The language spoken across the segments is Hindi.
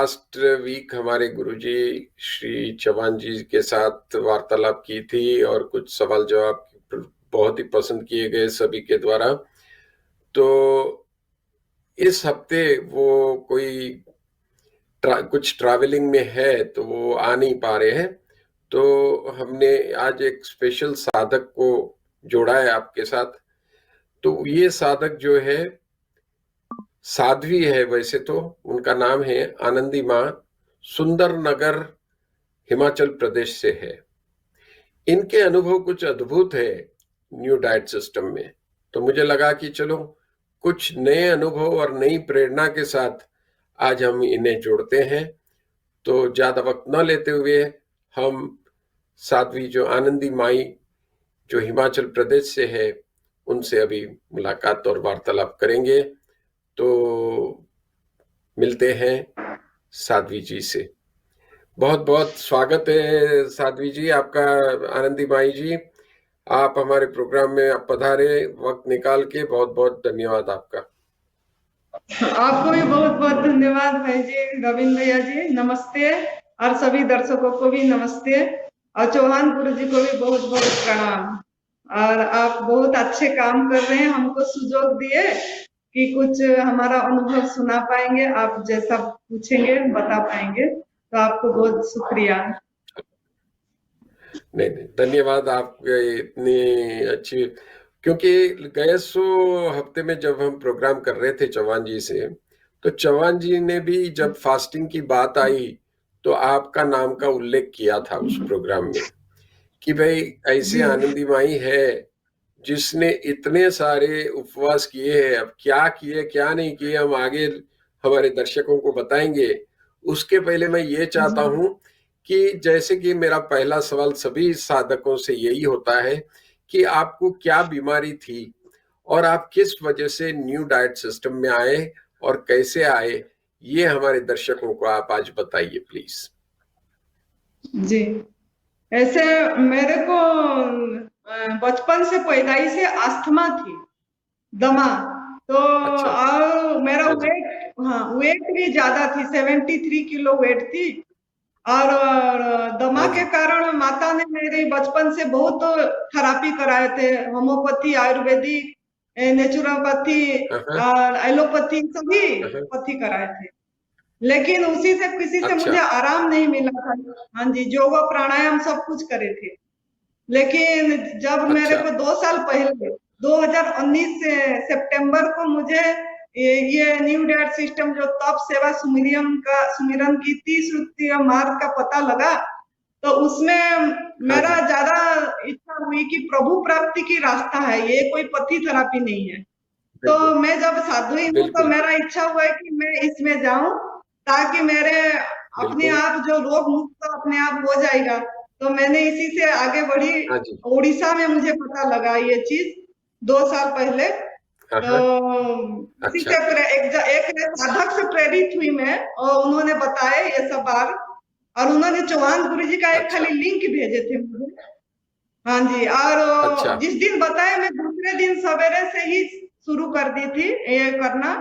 लास्ट वीक हमारे गुरुजी श्री चौहान जी के साथ वार्तालाप की थी और कुछ सवाल जवाब बहुत ही पसंद किए गए सभी के द्वारा। तो इस हफ्ते वो कोई कुछ ट्रैवलिंग में है तो वो आ नहीं पा रहे हैं, तो हमने आज एक स्पेशल साधक को जोड़ा है आपके साथ। तो ये साधक जो है साध्वी है, वैसे तो उनका नाम है आनंदी माँ, सुंदर नगर हिमाचल प्रदेश से है। इनके अनुभव कुछ अद्भुत है न्यू डाइट सिस्टम में, तो मुझे लगा कि चलो कुछ नए अनुभव और नई प्रेरणा के साथ आज हम इन्हें जोड़ते हैं। तो ज्यादा वक्त न लेते हुए हम साध्वी जो आनंदी माई जो हिमाचल प्रदेश से है उनसे अभी मुलाकात और वार्तालाप करेंगे। तो मिलते हैं साध्वी जी से। बहुत बहुत स्वागत है साध्वी जी आपका। आनंदी माई जी, आप हमारे प्रोग्राम में आप पधारे, वक्त निकाल के बहुत बहुत धन्यवाद आपका। आपको भी बहुत बहुत धन्यवाद भाई जी, रविंद्र भैया जी नमस्ते, और सभी दर्शकों को भी नमस्ते, और चौहान गुरु जी को भी बहुत बहुत प्रणाम। और आप बहुत अच्छे काम कर रहे हैं, हमको सुजोग दिए कि कुछ हमारा अनुभव सुना पाएंगे, आप जैसा पूछेंगे बता पाएंगे, तो आपको बहुत शुक्रिया। नहीं नहीं, धन्यवाद आपके इतनी अच्छी, क्योंकि गए सो हफ्ते में जब हम प्रोग्राम कर रहे थे चौहान जी से, तो चौहान जी ने भी जब फास्टिंग की बात आई तो आपका नाम का उल्लेख किया था उस प्रोग्राम में कि भाई ऐसे आनंदी माई है जिसने इतने सारे उपवास किए हैं। अब क्या किए क्या नहीं किए हम आगे हमारे दर्शकों को बताएंगे। उसके पहले मैं ये चाहता हूं कि जैसे कि मेरा पहला सवाल सभी साधकों से यही होता है कि आपको क्या बीमारी थी और आप किस वजह से न्यू डाइट सिस्टम में आए और कैसे आए, ये हमारे दर्शकों को आप आज बताइए प्लीज। जी, ऐसे मेरे को बचपन से पैदाइश से अस्थमा थी, दमा। तो अच्छा, और मेरा हाँ जी, वेट भी ज्यादा थी, 73 किलो वेट थी। और दमा हाँ के जी, कारण माता ने मेरी बचपन से बहुत थेरापी कराए थे, होम्योपैथी, आयुर्वेदिक, नेचुरोपैथी हाँ हाँ और एलोपैथी, सभी हाँ, पथी कराए थे। लेकिन उसी से किसी से अच्छा, मुझे आराम नहीं मिला था। हाँ जी, योग प्राणायाम सब कुछ करे थे। लेकिन जब मेरे अच्छा, को 2 साल पहले 2019 से सितंबर को मुझे ये न्यू डाइट सिस्टम जो तप सेवा सुमिरन की 30 रुपये मार्ग का पता लगा, तो उसमें हाँ मेरा जी, ज्यादा इच्छा हुई कि प्रभु प्राप्ति की रास्ता है, ये कोई पथी थेरापी नहीं है। तो बिल्कुल मैं जब साधुई हूँ तो बिल्कुल मेरा इच्छा हुआ है कि मैं इसमें जाऊं, ताकि मेरे अपने बिल्कुल, आप जो रोग मुक्त अपने आप हो जाएगा। तो मैंने इसी से आगे बढ़ी। हाँ जी, उड़ीसा में मुझे पता लगा ये चीज 2 साल पहले। हाँ तो हाँ, इसी अच्छा, से एक साधक से प्रेरित हुई मैं, और उन्होंने बताया ये सब बात, और उन्होंने चौहान गुरु जी का एक अच्छा, खाली लिंक भेजे थे मुझे। हाँ जी, अच्छा, और जिस दिन बताया मैं दूसरे दिन सवेरे से ही शुरू कर दी थी ये करना।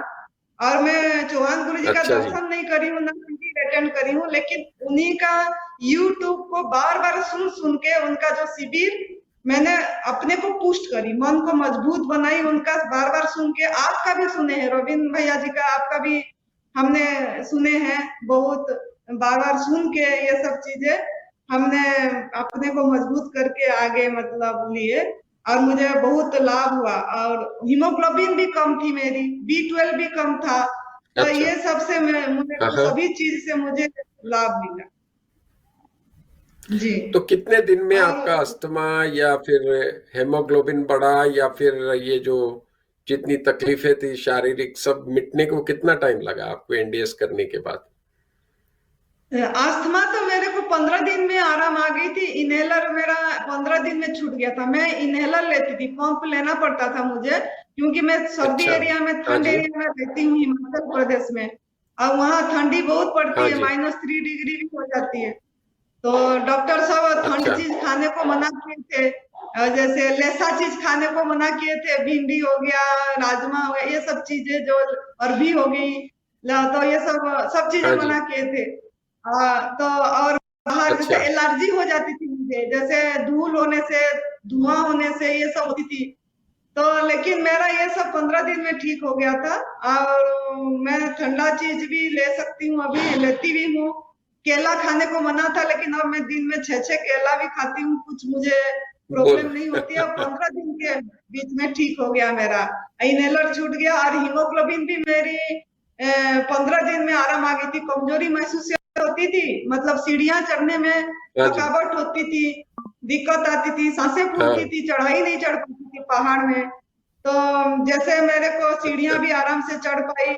और मैं चौहान गुरु जी का अच्छा जी, दर्शन नहीं करी हूँ, ना उनकी अटेंड करी हूँ, लेकिन उन्हीं का यूट्यूब को बार बार सुन सुन के उनका जो शिविर मैंने अपने को पुष्ट करी, मन को मजबूत बनाई, उनका बार बार सुन के। आपका भी सुने हैं, रविंद्र भैया जी का, आपका भी हमने सुने हैं बहुत, बार बार सुन के ये सब चीजें हमने अपने को मजबूत करके आगे मतलब लिए, और मुझे बहुत लाभ हुआ। और हीमोग्लोबिन भी कम थी मेरी, B12 भी कम था। तो अच्छा, ये सबसे मुझे हाँ को हाँ। सभी चीज से मुझे लाभ मिला जी। तो कितने दिन में आपका और अस्थमा या फिर हेमोग्लोबिन बढ़ा या फिर ये जो जितनी तकलीफें थी शारीरिक सब मिटने को कितना टाइम लगा आपको एनडीएस करने के बाद? अस्थमा तो मेरे को 15 दिन में आराम आ गई थी। इनहेलर मेरा 15 दिन में छूट गया था। मैं इनहेलर लेती थी, पंप लेना पड़ता था मुझे, क्योंकि मैं सर्दी अच्छा, एरिया में, हाँ ठंड जी, एरिया में रहती हूँ हिमाचल प्रदेश में, और वहाँ ठंडी बहुत पड़ती हाँ है, जी, -3 डिग्री भी हो जाती है। तो डॉक्टर साहब ठंड अच्छा, चीज खाने को मना किए थे, जैसे लेसा चीज खाने को मना किए थे, भिंडी हो गया, राजमा हो गया, ये सब चीजें जो, अरबी हो गई, तो ये सब सब चीजें हाँ जी। मना किए थे। तो और बाहर जैसे अच्छा। एलर्जी हो जाती थी मुझे, जैसे धूल होने से, धुआं होने से ये सब होती थी। तो लेकिन मेरा ये सब 15 दिन में ठीक हो गया था। और मैं ठंडा चीज भी ले सकती हूँ, अभी लेती भी हूँ। केला खाने को मना था, लेकिन अब मैं दिन में 6-6 केला भी खाती हूँ, कुछ मुझे बोल प्रॉब्लम नहीं होती है। अब 15 दिन के बीच में ठीक हो गया मेरा, इनहेलर छूट गया, और हीमोग्लोबिन भी मेरी 15 दिन में आराम आ गई थी। कमजोरी महसूस होती थी, मतलब सीढ़ियां चढ़ने में हाँ जी। थकावट होती थी, दिक्कत आती थी, सांसें फूलती हाँ। थी, चढ़ाई नहीं चढ़ पाती थी पहाड़ में। तो जैसे मेरे को सीढ़ियां अच्छा। भी आराम से चढ़ पाई।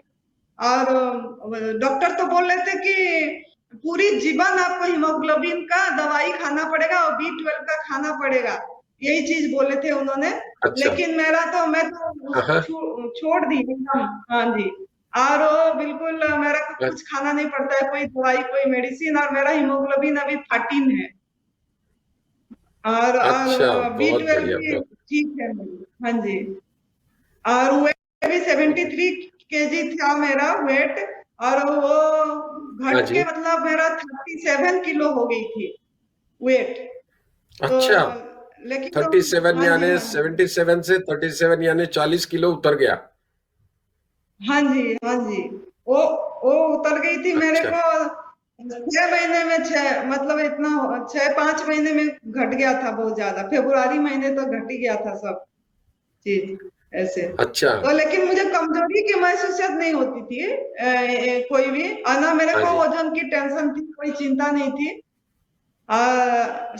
और डॉक्टर तो बोल रहे थे कि पूरी जीवन आपको हीमोग्लोबिन का दवाई खाना पड़ेगा और B12 का खाना पड़ेगा, यही चीज बोले थे उन्होंने। अच्छा। लेकिन मैं तो हाँ, हाँ। छोड़ दी एकदम। हाँ जी। और वो बिल्कुल मेरा को कुछ खाना नहीं पड़ता है, कोई दवाई कोई मेडिसिन, और मेरा हीमोग्लोबिन अभी 13 है। अच्छा, और बी बहुत ट्वेल्व बढ़िया, भी बहुत। ठीक है मेरी। हाँ जी। और वेट भी 73 kg था मेरा वेट। और वो हाँ घट के जी। मतलब मेरा 37 किलो हो गई थी वेट। तो अच्छा, लेकिन तो 37 हाँ जी, यानी हाँ जी, 77 से 37 यानी 40 किलो उतर गया। हाँ जी, हाँ जी। वो वो उतर गई थी मेरे अच्छा। को 6 महीने में, छह मतलब इतना 6-5 महीने में घट गया था बहुत ज्यादा। फरवरी महीने तो घट ही गया था सब चीज ऐसे। अच्छा। तो लेकिन मुझे कमजोरी की महसूसियत नहीं होती थी, कोई भी, और ना मेरे हाँ को जी। वजन की टेंशन थी, कोई चिंता नहीं थी।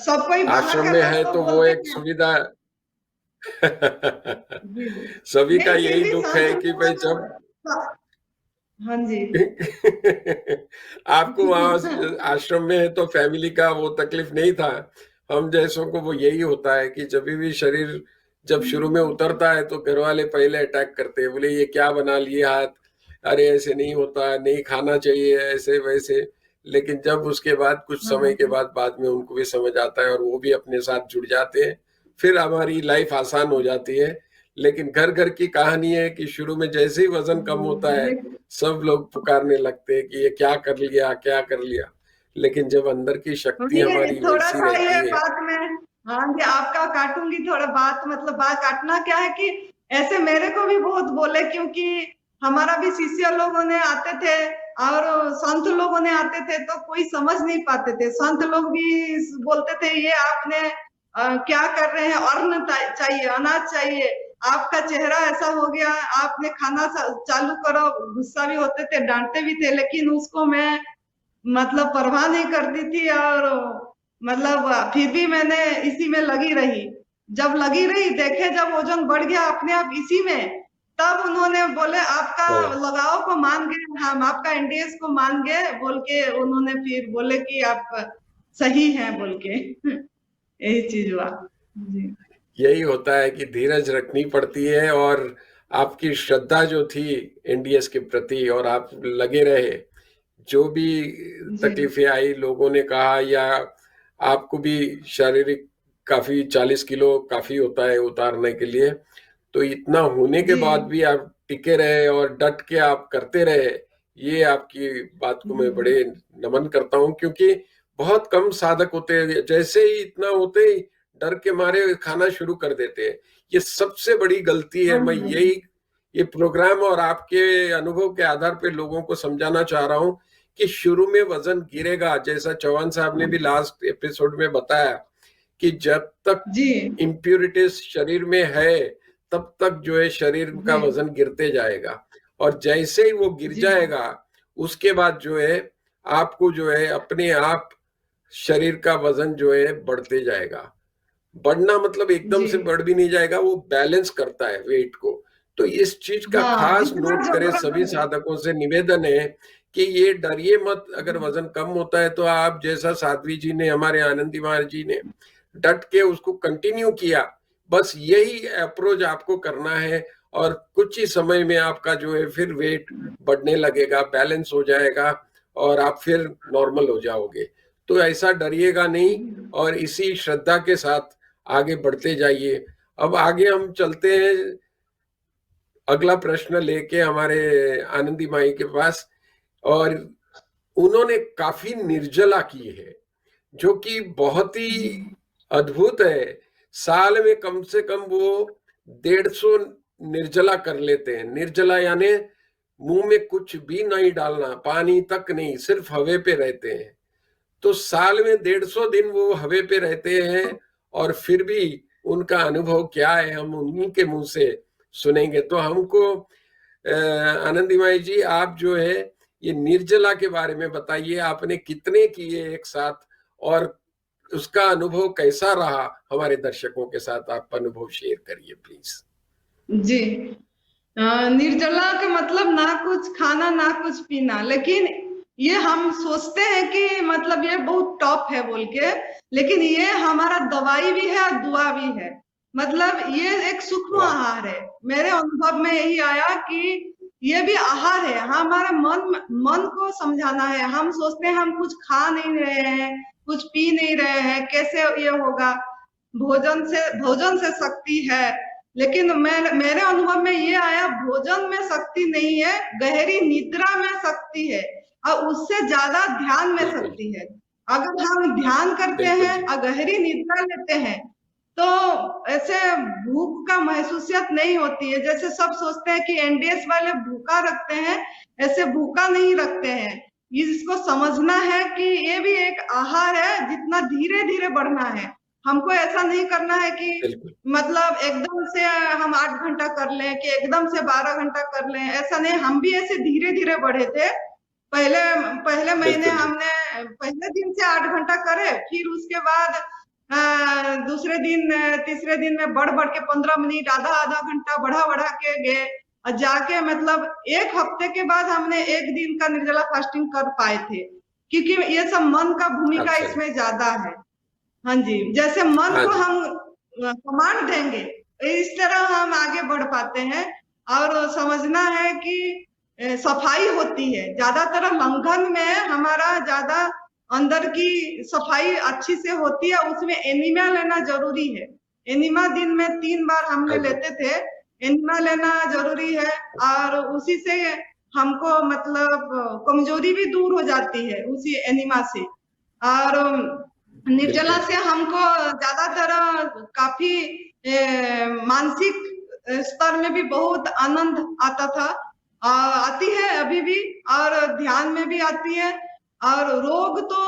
सब कोई बाहर आश्रम का में लोग है तो तो वो बोलते एक हैं। सुविधा। जी। सभी का नहीं, फिर यही भी दुख है कि भाई जब सांत्वना। हाँ जी। आपको वहां आश्रम में है तो फैमिली का वो तकलीफ नहीं था। हम जैसों को वो यही होता है कि जब भी शरीर जब शुरू में उतरता है तो घर वाले पहले अटैक करते हैं, बोले ये क्या बना लिए हाथ, अरे ऐसे नहीं होता, नहीं खाना चाहिए ऐसे वैसे। लेकिन जब उसके बाद कुछ समय के हाँ, बाद में उनको भी समझ आता है और वो भी अपने साथ जुड़ जाते हैं, फिर हमारी लाइफ आसान हो जाती है। लेकिन घर घर की कहानी है कि शुरू में जैसे ही वजन कम होता है लेकिन सब लोग पुकारने लगते हैं कि ये क्या कर लिया, क्या कर लिया। लेकिन जब अंदर की शक्ति ये हमारी थोड़ा वैसी सा ये रहती है। बात में, हाँ जी, आपका काटूंगी थोड़ा बात, मतलब बात काटना क्या है कि ऐसे मेरे को भी बहुत बोले, क्योंकि हमारा भी शिष्य लोगों ने आते थे और संत लोगों ने आते थे, तो कोई समझ नहीं पाते थे। संत लोग भी बोलते थे ये आपने क्या कर रहे हैं, अन्न चाहिए, अनाज चाहिए, आपका चेहरा ऐसा हो गया, आपने खाना चालू करो। गुस्सा भी होते थे, डांटते भी थे, लेकिन उसको मैं मतलब परवाह नहीं करती थी। और मतलब फिर भी मैंने इसी में लगी रही। जब लगी रही, देखे जब वजन बढ़ गया अपने आप इसी में, तब उन्होंने बोले आपका हाँ। लगाव को मान गए हम, आपका एनडीएस को मान गए, बोल के उन्होंने फिर बोले कि आप सही हैं, बोल के। यही चीज हुआ जी। यही होता है कि धीरज रखनी पड़ती है, और आपकी श्रद्धा जो थी एनडीएस के प्रति और आप लगे रहे, जो भी जी। तकलीफें आई लोगों ने कहा, या आपको भी शारीरिक काफी 40 किलो काफी होता है उतारने के लिए, तो इतना होने के जी। बाद भी आप टिके रहे और डट के आप करते रहे। ये आपकी बात को मैं जी। बड़े नमन करता हूँ, क्योंकि बहुत कम साधक होते हैं जैसे ही इतना होते ही डर के मारे खाना शुरू कर देते हैं। ये सबसे बड़ी गलती है। हाँ मैं जी। यही ये प्रोग्राम और आपके अनुभव के आधार पे लोगों को समझाना चाह रहा हूँ कि शुरू में वजन गिरेगा, जैसा चौहान साहब ने भी लास्ट एपिसोड में बताया कि जब तक जी। इम्प्योरिटीज शरीर में है तब तक जो है शरीर का जी। वजन गिरते जाएगा, और जैसे ही वो गिर जी। जाएगा उसके बाद जो है आपको जो है अपने आप शरीर का वजन जो है बढ़ते जाएगा। बढ़ना मतलब एकदम जी। से बढ़ भी नहीं जाएगा, वो बैलेंस करता है वेट को। तो इस चीज का हाँ, खास जितना नोट करें, जरूरत सभी है। साधकों से निवेदन है कि ये डरिए मत। अगर वजन कम होता है तो आप जैसा साध्वी जी ने, हमारे आनंदी महाराज जी ने डट के उसको कंटिन्यू किया, बस यही अप्रोच आपको करना है। और कुछ ही समय में आपका जो है फिर वेट बढ़ने लगेगा, बैलेंस हो जाएगा, और आप फिर नॉर्मल हो जाओगे। तो ऐसा डरिएगा नहीं, और इसी श्रद्धा के साथ आगे बढ़ते जाइए। अब आगे हम चलते हैं अगला प्रश्न लेके हमारे आनंदी माई के पास और उन्होंने काफी निर्जला की है, जो कि बहुत ही जी अद्भुत है। साल में कम से कम वो 150 निर्जला कर लेते हैं। निर्जला यानी मुंह में कुछ भी नहीं डालना, पानी तक नहीं, सिर्फ हवा पे रहते हैं। तो साल में 150 दिन वो हवा पे रहते हैं, और फिर भी उनका अनुभव क्या है हम उन्हीं के मुंह से सुनेंगे। तो हमको आनंदी माई जी, आप जो है ये निर्जला के बारे में बताइए, आपने कितने किए एक साथ, और उसका अनुभव कैसा रहा? हमारे दर्शकों के साथ आप अनुभव शेयर करिए प्लीज। जी। निर्जला का मतलब ना कुछ खाना ना कुछ पीना, लेकिन ये हम सोचते हैं कि मतलब ये बहुत टॉप है बोल के, लेकिन ये हमारा दवाई भी है और दुआ भी है। मतलब ये एक सूक्ष्म वाह। आहार है। मेरे अनुभव में यही आया कि ये भी आहार है। हमारा मन को समझाना है। हम सोचते हैं हम कुछ खा नहीं रहे हैं, कुछ पी नहीं रहे हैं, कैसे ये होगा। भोजन से शक्ति है, लेकिन मेरे अनुभव में ये आया, भोजन में शक्ति नहीं है, गहरी निद्रा में शक्ति है, और उससे ज्यादा ध्यान में बिल्कुल। शक्ति है। अगर हम ध्यान करते बिल्कुल हैं जी। और गहरी निद्रा लेते हैं, तो ऐसे भूख का महसूसियत नहीं होती है। जैसे सब सोचते हैं कि एनडीएस वाले भूखा रखते हैं, ऐसे भूखा नहीं रखते हैं। इसको समझना है कि ये भी एक आहार है, जितना धीरे धीरे बढ़ना है। हमको ऐसा नहीं करना है कि बिल्कुल। मतलब एकदम से हम 8 घंटा कर लें कि एकदम से 12 घंटा कर लें, ऐसा नहीं। हम भी ऐसे धीरे धीरे बढ़े थे। पहले पहले महीने बिल्कुल जी। हमने पहले दिन से 8 घंटा करे, फिर उसके बाद दूसरे दिन तीसरे दिन में बढ़ बढ़ के 15 मिनट, आधा आधा घंटा बढ़ा बढ़ा के गए, और जाके मतलब एक हफ्ते के बाद हमने एक दिन का निर्जला फास्टिंग कर पाए थे। क्योंकि ये सब मन का भूमिका अच्छा जी। इसमें ज्यादा है। हाँ जी, जैसे मन हाँ को जी। हम कमांड देंगे, इस तरह हम आगे बढ़ पाते हैं। और समझना है कि सफाई होती है। ज्यादातर लंघन में हमारा ज्यादा अंदर की सफाई अच्छी से होती है, उसमें एनीमिया लेना जरूरी है। एनीमा दिन में 3 बार हमने हाँ जी। लेते थे। एनीमा लेना जरूरी है, और उसी से हमको मतलब कमजोरी भी दूर हो जाती है उसी एनीमा से। और निर्जला बिल्कुल। से हमको ज्यादातर काफी मानसिक स्तर में भी बहुत आनंद आता था, आती है अभी भी, और ध्यान में भी आती है। और रोग तो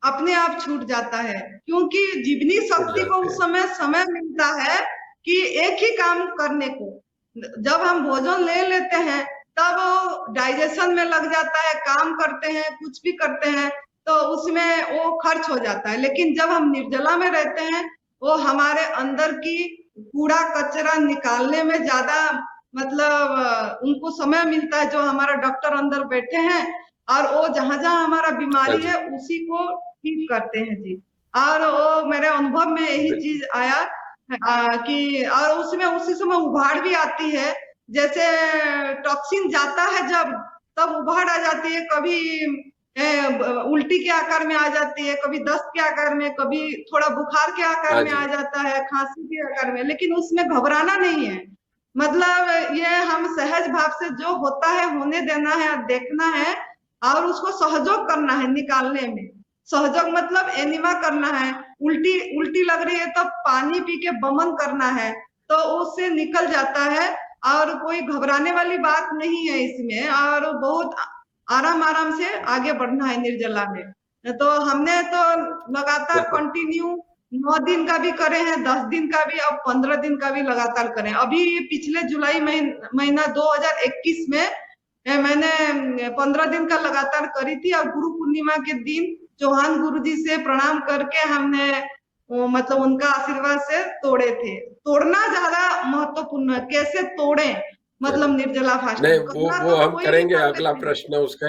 अपने आप छूट जाता है, क्योंकि जीवनी उठ शक्ति को जाते उस हैं। समय समय मिलता है कि एक ही काम करने को। जब हम भोजन ले लेते हैं, तब डाइजेशन में लग जाता है, काम करते हैं, कुछ भी करते हैं, तो उसमें वो खर्च हो जाता है। लेकिन जब हम निर्जला में रहते हैं, वो हमारे अंदर की कूड़ा कचरा निकालने में ज्यादा मतलब उनको समय मिलता है। जो हमारा डॉक्टर अंदर बैठे हैं, और वो जहां जहां हमारा हाँ बीमारी जी। है उसी को ठीक करते हैं जी। और वो मेरे अनुभव में यही बिल्कुल। चीज आया कि और उसमें उसी समय उभाड़ भी आती है। जैसे टॉक्सिन जाता है जब, तब उभाड़ आ जाती है। कभी उल्टी के आकार में आ जाती है, कभी दस्त के आकार में, कभी थोड़ा बुखार के आकार हाँ में आ जी। जाता है, खांसी के आकार में। लेकिन उसमें घबराना नहीं है। मतलब ये हम सहज भाव से जो होता है होने देना है, देखना है, और उसको सहयोग करना है निकालने में। सहयोग मतलब एनिमा करना है। उल्टी उल्टी लग रही है तो पानी पी के बमन करना है, तो उससे निकल जाता है। और कोई घबराने वाली बात नहीं है इसमें, और बहुत आराम आराम से आगे बढ़ना है निर्जला में। तो हमने तो लगातार बिल्कुल। कंटिन्यू 9 दिन का भी करे हैं, 10 दिन का भी, अब 15 दिन का भी लगातार करें। अभी पिछले जुलाई महीना 2021 में मैंने 15 दिन का लगातार करी थी, और गुरु पूर्णिमा के दिन चौहान गुरु जी से प्रणाम करके हमने मतलब उनका आशीर्वाद से तोड़े थे। तोड़ना ज्यादा महत्वपूर्ण है, कैसे तोड़े, चलिए। मतलब निर्जला नहीं, फास्टिंग वो करना वो तो हम कोई भी करेंगे, कर अगला लेते हैं। प्रश्न उसका।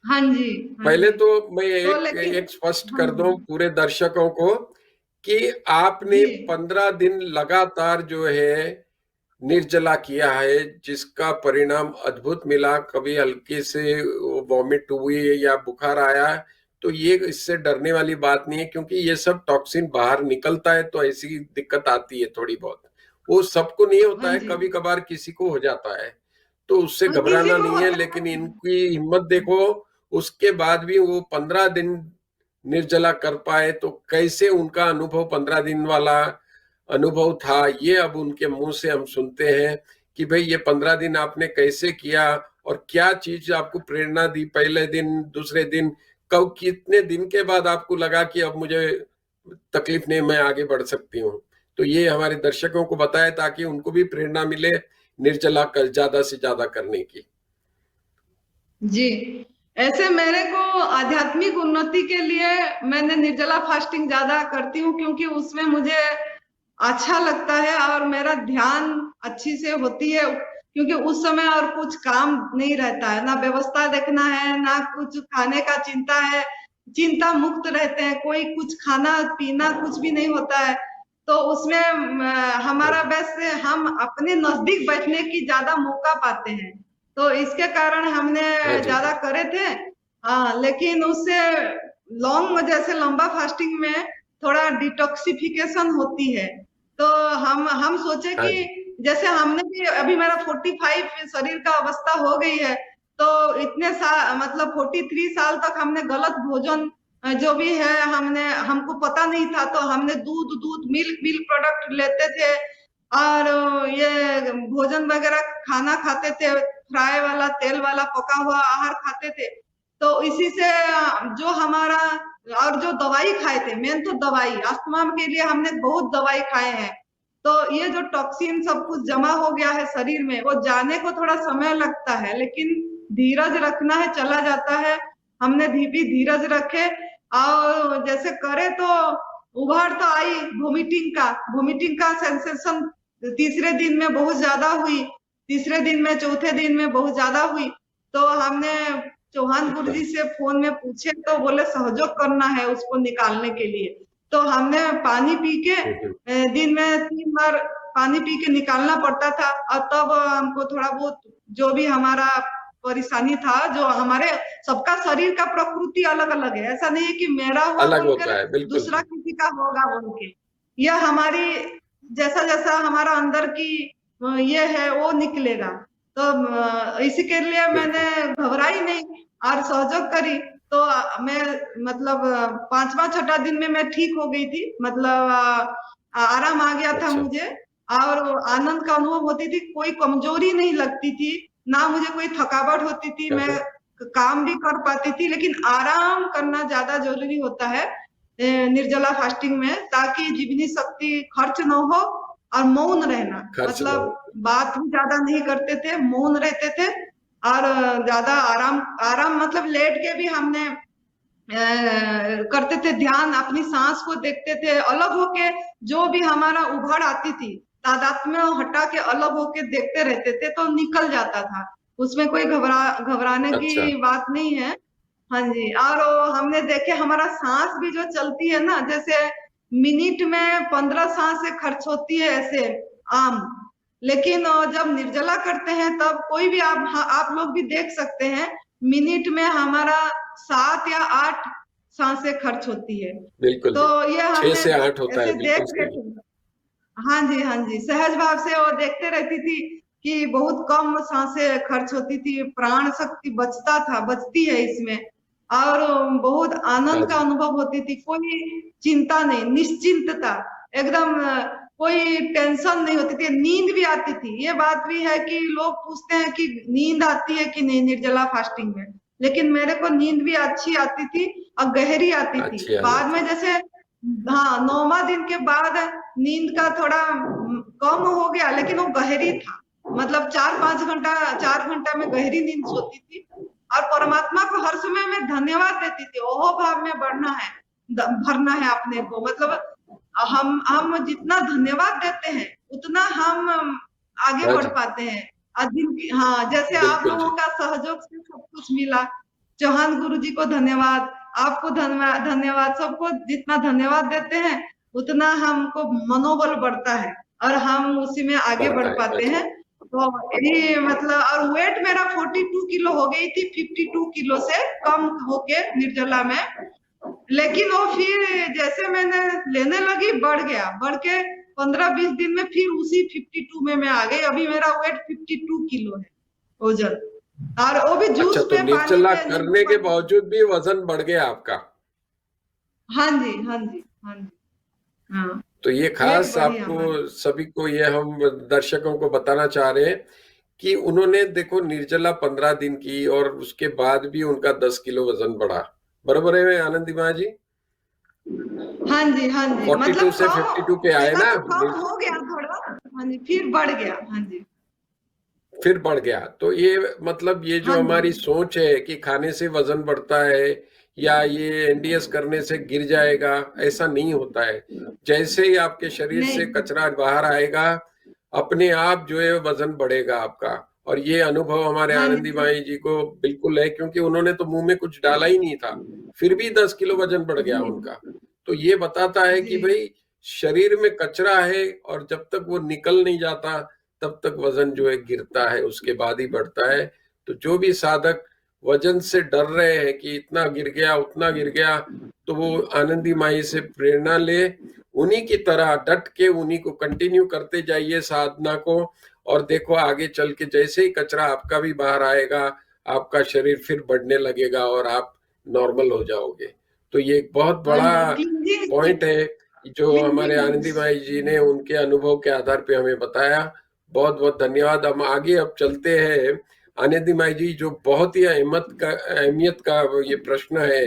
हाँ जी, हाँ पहले जी। तो मैं तो एक लेकिन एक स्पष्ट हाँ कर दूं जी, पूरे दर्शकों को कि आपने जी, 15 दिन लगातार जो है निर्जला किया है, जिसका परिणाम अद्भुत मिला। कभी हल्की से वॉमिट हुई या बुखार आया, तो ये इससे डरने वाली बात नहीं है, क्योंकि ये सब टॉक्सिन बाहर निकलता है तो ऐसी दिक्कत आती है थोड़ी बहुत। वो सबको नहीं होता हाँ है, जी, कभी कभार किसी को हो जाता है। तो उससे किसी घबराना को नहीं है। होता लेकिन है। इनकी हिम्मत देखो, उसके बाद भी वो 15 दिन निर्जला कर पाए, तो कैसे उनका अनुभव 15 दिन वाला अनुभव था, ये अब उनके मुंह से हम सुनते हैं कि भाई ये 15 दिन आपने कैसे किया और क्या चीज आपको प्रेरणा दी, पहले दिन, दूसरे दिन, कब, कितने दिन के बाद आपको लगा कि अब मुझे तकलीफ नहीं, मैं आगे बढ़ सकती हूँ। तो ये हमारे दर्शकों को बताए ताकि उनको भी प्रेरणा मिले निर्जला कर ज्यादा से ज्यादा करने की। जी, ऐसे मेरे को आध्यात्मिक उन्नति के लिए मैंने निर्जला फास्टिंग ज्यादा करती हूँ, क्योंकि उसमें मुझे अच्छा लगता है और मेरा ध्यान अच्छी से होती है, क्योंकि उस समय और कुछ काम नहीं रहता है, ना व्यवस्था देखना है, ना कुछ खाने का चिंता है, चिंता मुक्त रहते हैं, कोई कुछ खाना पीना कुछ भी नहीं होता है। तो उसमें हाँ हमारा जी, वैसे हम अपने नजदीक बैठने की ज्यादा मौका पाते हैं, तो इसके कारण हमने हाँ जी, ज्यादा करे थे। हाँ, लेकिन उससे लॉन्ग, जैसे लंबा फास्टिंग में थोड़ा डिटॉक्सिफिकेशन होती है। तो हम सोचे हाँ कि जी, जैसे हमने भी, अभी मेरा 45 शरीर का अवस्था हो गई है, तो इतने साल मतलब 43 साल तक हमने गलत भोजन जो भी है हमने, हमको पता नहीं था, तो हमने दूध दूध मिल्क मिल्क प्रोडक्ट लेते थे, और ये भोजन वगैरह खाना खाते थे, फ्राई वाला तेल वाला पका हुआ आहार खाते थे। तो इसी से जो हमारा, और जो दवाई खाए थे, मेन तो दवाई, अस्थमा के लिए हमने बहुत दवाई खाए हैं। तो ये जो टॉक्सिन सब कुछ जमा हो गया है शरीर में, वो जाने को थोड़ा समय लगता है, लेकिन धीरज रखना है, चला जाता है। हमने भी धीरज रखे, और जैसे करे तो उबार तो आई, वोमिटिंग का सेंसेशन तीसरे दिन में बहुत ज्यादा हुई, तीसरे दिन में, चौथे दिन में बहुत ज्यादा हुई। तो हमने चौहान अच्छा, गुरुजी से फोन में पूछे, तो बोले सहयोग करना है उसको निकालने के लिए। तो हमने पानी पी के, हम्म, दिन में 3 बार पानी पी के निकालना पड़ता था, और तब हमको थोड़ा बहुत जो भी हमारा परेशानी था, जो हमारे सबका शरीर का प्रकृति अलग अलग है, ऐसा नहीं है कि मेरा हुआ अलग बोलकर होता है, बिल्कुल दूसरा जी। किसी का होगा बोल के। यह हमारी, जैसा जैसा हमारा अंदर की ये है वो निकलेगा। तो इसी के लिए मैंने बिल्कुल। घबराई नहीं और सहयोग करी। तो मैं मतलब 5वां 6ठा दिन में मैं ठीक हो गई थी, मतलब आराम आ गया था अच्छा, मुझे, और आनंद का अनुभव होती थी, कोई कमजोरी नहीं लगती थी, ना मुझे कोई थकावट होती थी, हाँ, मैं हाँ, काम भी कर पाती थी। लेकिन आराम करना ज्यादा जरूरी होता है निर्जला फास्टिंग में, ताकि जीवनी शक्ति खर्च न हो, और मौन रहना, खर्च ना मतलब हो। बात भी ज्यादा नहीं करते थे, मौन रहते थे, और ज्यादा आराम आराम मतलब लेट के भी हमने करते थे ध्यान, अपनी सांस को देखते थे, अलग होके जो भी हमारा उभर आती थी, तादात्म्य हटा के अलग होके देखते रहते थे, तो निकल जाता था। उसमें कोई घबराने अच्छा, की बात नहीं है। हाँ जी, और वो हमने देखे हमारा सांस भी जो चलती है ना, जैसे मिनट में 15 सांसें खर्च होती है ऐसे आम, लेकिन जब निर्जला करते हैं तब कोई भी आप, हाँ, आप लोग भी देख सकते हैं, मिनट में हमारा 7 या 8 सांसें खर्च होती है। बिल्कुल तो जी। ये 6 हमने से 8 होता है, ऐसे बिल्कुल देख रहे सही। थे। हाँ जी, हाँ जी, सहज भाव से वो देखते रहती थी कि बहुत कम सांसें खर्च होती थी, प्राण शक्ति बचता था, बचती है इसमें, और बहुत हाँ आनंद का जी, अनुभव होती थी, कोई चिंता नहीं, निश्चिंतता एकदम, कोई टेंशन नहीं होती थी, नींद भी आती थी। ये बात भी है कि लोग पूछते हैं कि नींद आती है कि नहीं निर्जला फास्टिंग में, लेकिन मेरे को नींद भी अच्छी आती थी, और गहरी आती थी। अच्छी आ बाद जाती में है। जैसे, हाँ, 9वां दिन के बाद नींद का थोड़ा कम हो गया, लेकिन वो गहरी था, मतलब 4-5 घंटा, 4 घंटा में गहरी नींद सोती थी, और परमात्मा को हर समय में धन्यवाद देती थी, ओहो भाव में बढ़ना है, भरना है अपने को, मतलब हम जितना धन्यवाद देते हैं उतना हम आगे हाँ बढ़ जी, पाते हैं। हाँ, जैसे आप बिल्कुल लोगों जी। का सहयोग से सब कुछ मिला, चौहान गुरु जी को धन्यवाद, आपको धन्यवाद, धन्यवाद, सबको जितना धन्यवाद देते हैं उतना हमको मनोबल बढ़ता है, और हम उसी में आगे बढ़ बढ़ता है। हाँ पाते जी, हैं। तो यही मतलब, और वेट मेरा 42 किलो हो गई थी, 52 किलो से कम होके निर्जला में। लेकिन वो फिर जैसे मैंने लेने लगी, बढ़ गया, बढ़ के 15-20 दिन में फिर उसी 52 में मैं आ गई। अभी मेरा वेट 52 किलो है। वजन, और वो भी अच्छा, जूस तो में, पानी निर्जला में, नींबू करने के पानी। बावजूद भी वजन बढ़ गया आपका? हाँ जी, हाँ जी, हाँ जी, हाँ, तो ये वेट खास बढ़ी आपको, हमारी। सभी को ये हम दर्शकों को बताना चाह रहे हैं कि उन्होंने देखो निर्जला 15 दिन की और उसके बाद भी उनका 10 किलो वजन बढ़ा। बराबर है आनंदी माँ जी? हाँ जी, हाँ जी, 42 मतलब से कम, 52 पे आए पहला ना? तो कम हो गया थोड़ा, हाँ जी, फिर बढ़ गया। हाँ जी, फिर बढ़ गया। तो ये मतलब ये हाँ जो हमारी जी, सोच है कि खाने से वजन बढ़ता है या ये एनडीएस करने से गिर जाएगा, ऐसा नहीं होता है। जैसे ही आपके शरीर से नहीं, कचरा बाहर आएगा, अपने आप जो है वजन बढ़ेगा आपका। और ये अनुभव हमारे हाँ आनंदी जी, माई जी को बिल्कुल है, क्योंकि उन्होंने तो मुंह में कुछ डाला ही नहीं था, फिर भी 10 किलो वजन बढ़ गया जी, उनका। तो ये बताता है कि जी, भाई शरीर में कचरा है और जब तक वो निकल नहीं जाता तब तक वजन जो है गिरता है, उसके बाद ही बढ़ता है। तो जो भी साधक वजन से डर रहे हैं कि इतना गिर गया उतना गिर गया, तो वो आनंदी माई से प्रेरणा ले, उन्हीं की तरह डट के उन्हीं को कंटिन्यू करते जाइए साधना को। और देखो आगे चल के जैसे ही कचरा आपका भी बाहर आएगा, आपका शरीर फिर बढ़ने लगेगा और आप नॉर्मल हो जाओगे। तो ये एक बहुत हाँ बड़ा जी, क्लींजिंग, पॉइंट है जो हमारे क्लींजिंग आनंदी जूस। माई जी ने उनके अनुभव के आधार पे हमें बताया। बहुत बहुत धन्यवाद। हम आगे अब चलते हैं। आनंदी माई जी, जो बहुत ही अहमियत का ये प्रश्न है,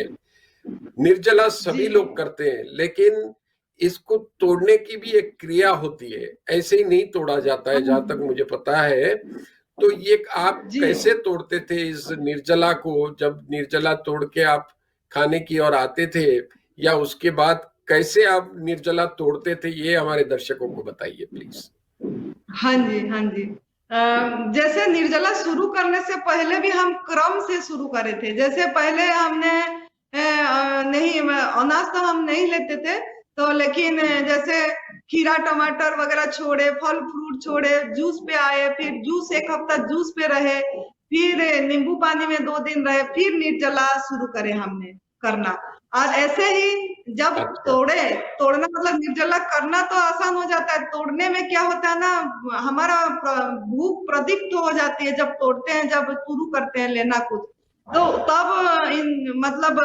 निर्जला जी, सभी लोग करते हैं, लेकिन इसको तोड़ने की भी एक क्रिया होती है, ऐसे ही नहीं तोड़ा जाता हाँ है जहां तक जी, मुझे पता है। तो ये आप जी, कैसे तोड़ते थे इस निर्जला को? जब निर्जला तोड़ के आप खाने की ओर आते थे, या उसके बाद कैसे आप निर्जला तोड़ते थे, ये हमारे दर्शकों को बताइए प्लीज। हाँ जी, हाँ जी। जैसे निर्जला शुरू करने से पहले भी हम क्रम से शुरू करे थे। जैसे पहले हमने नहीं, अनाज तो हम नहीं लेते थे, तो लेकिन जैसे खीरा टमाटर वगैरह छोड़े, फल फ्रूट छोड़े, जूस पे आए, फिर जूस एक हफ्ता जूस पे रहे, फिर नींबू पानी में 2 दिन रहे, फिर निर्जला शुरू करे हमने करना। और ऐसे ही जब अच्छा। तोड़ना मतलब निर्जला करना तो आसान हो जाता है, तोड़ने में क्या होता है ना, हमारा भूख प्रदीप्त हो जाती है जब तोड़ते हैं, जब शुरू करते हैं लेना कुछ, तो तब मतलब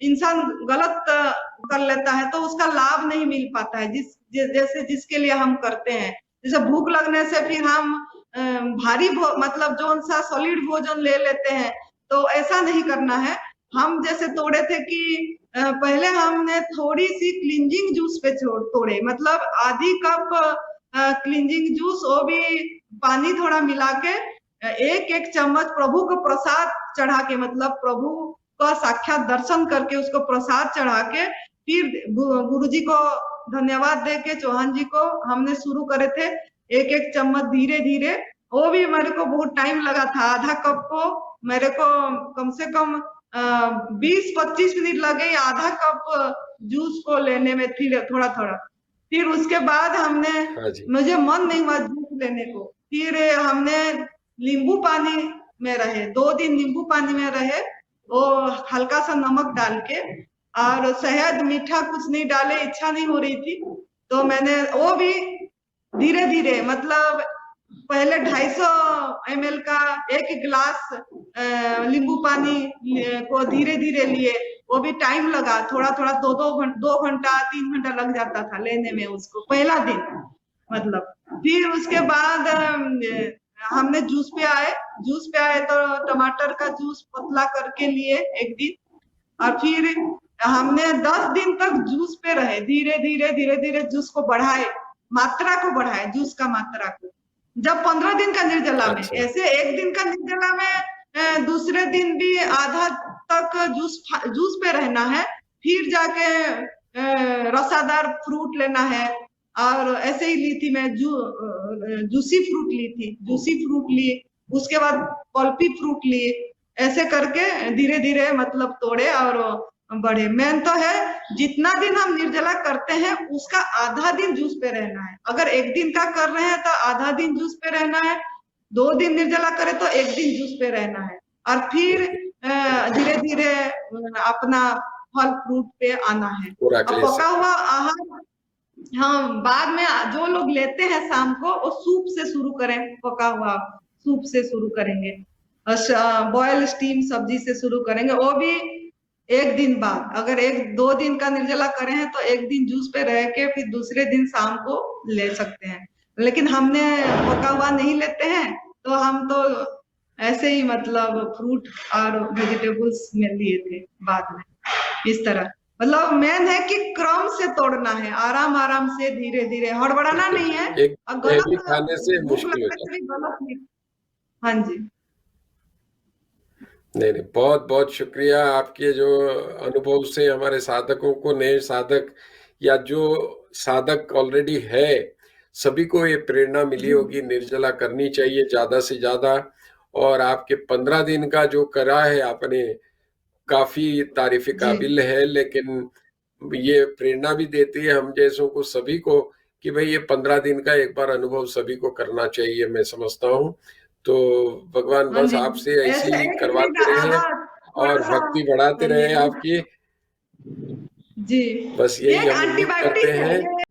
इंसान गलत कर लेता है, तो उसका लाभ नहीं मिल पाता है जैसे जिसके लिए हम करते हैं। जैसे भूख लगने से फिर हम भारी मतलब जो सा सॉलिड भोजन ले लेते हैं, तो ऐसा नहीं करना है। हम जैसे तोड़े थे कि पहले हमने थोड़ी सी क्लींजिंग जूस पे तोड़े, मतलब आधी कप क्लींजिंग जूस, वो भी पानी थोड़ा मिला के, एक एक चम्मच प्रभु को प्रसाद चढ़ा के, मतलब प्रभु का साक्षात दर्शन करके उसको प्रसाद चढ़ा के, फिर गुरु जी को धन्यवाद दे के, चौहान जी को हमने शुरू करे थे एक एक चम्मच धीरे धीरे। वो भी मेरे को बहुत टाइम लगा था, आधा कप को मेरे को कम से कम 20-25 मिनट लगे आधा कप जूस को लेने में, फिर थोड़ा थोड़ा। फिर उसके बाद हमने, हाँ जी। मुझे मन नहीं हुआ जूस लेने को, फिर हमने नींबू पानी में रहे, 2 दिन नींबू पानी में रहे, वो हल्का सा नमक डाल के, और शहद मीठा कुछ नहीं डाले, इच्छा नहीं हो रही थी, तो मैंने वो भी धीरे धीरे, मतलब पहले 250 ml का एक गिलास नींबू पानी को धीरे धीरे लिए। वो भी टाइम लगा, थोड़ा थोड़ा 2 घंटा 3 घंटा लग जाता था लेने में उसको, पहला दिन मतलब। फिर उसके बाद हमने जूस पे आए तो टमाटर का जूस पतला करके लिए एक दिन, और फिर हमने 10 दिन तक जूस पे रहे, धीरे धीरे धीरे धीरे जूस को बढ़ाए, मात्रा को बढ़ाए, जूस का मात्रा को। जब 15 दिन का निर्जला में, अच्छा। ऐसे एक दिन का निर्जला में दूसरे दिन भी आधा तक जूस पे रहना है, फिर जाके रसादार फ्रूट लेना है। और ऐसे ही ली थी मैं जूसी फ्रूट ली थी, जूसी फ्रूट ली, उसके बाद पल्पी फ्रूट ली, ऐसे करके धीरे धीरे मतलब तोड़े और बढ़े। मेन तो है जितना दिन हम निर्जला करते हैं उसका आधा दिन जूस पे रहना है। अगर एक दिन का कर रहे हैं तो आधा दिन जूस पे रहना है, 2 दिन निर्जला करे तो एक दिन जूस पे रहना है, और फिर धीरे धीरे अपना फल फ्रूट पे आना है। पूरा अब अगले पका हुआ आहार, हाँ, बाद में जो लोग लेते हैं शाम को, वो सूप से शुरू करें, पका हुआ सूप से शुरू करेंगे, बॉयल स्टीम सब्जी से शुरू करेंगे, वो भी एक दिन बाद। अगर 1-2 दिन का निर्जला करें हैं तो एक दिन जूस पे रह के फिर दूसरे दिन शाम को ले सकते हैं। लेकिन हमने पका हुआ नहीं लेते हैं, तो हम तो ऐसे ही मतलब फ्रूट और वेजिटेबल्स में लिए थे बाद में, इस तरह। मतलब मेन है कि क्रम से तोड़ना है, आराम आराम से, धीरे धीरे, हड़बड़ाना नहीं है। एक और हैवी गलत, खाने से भूख मुश्किल हो लगने जाता से भी गलत नहीं। हाँ जी। है। नहीं, नहीं, बहुत-बहुत शुक्रिया आपके जो अनुभव से हमारे साधकों को, नए साधक या जो साधक ऑलरेडी है, सभी को ये प्रेरणा मिली जी होगी, निर्जला करनी चाहिए ज़्यादा से ज़्यादा। और आपके 15 दिन का जो करा है आपने, काफ़ी तारीफ़ जी। काबिल है, लेकिन ये प्रेरणा भी देती है हम जैसों को, सभी को, कि भाई ये 15 दिन का एक बार अनुभव सभी को करना चाहिए, मैं समझता हूँ। तो भगवान हाँ बस जी। आपसे ऐसे ऐसे ही एक मिनट, करवाते रहें हाँ, थोड़ा और सा। भक्ति बढ़ाते हाँ जी। रहें आपकी। जी। बस ये यही एक हम उम्मीद करते एंटीबायोटिक है हैं। ये।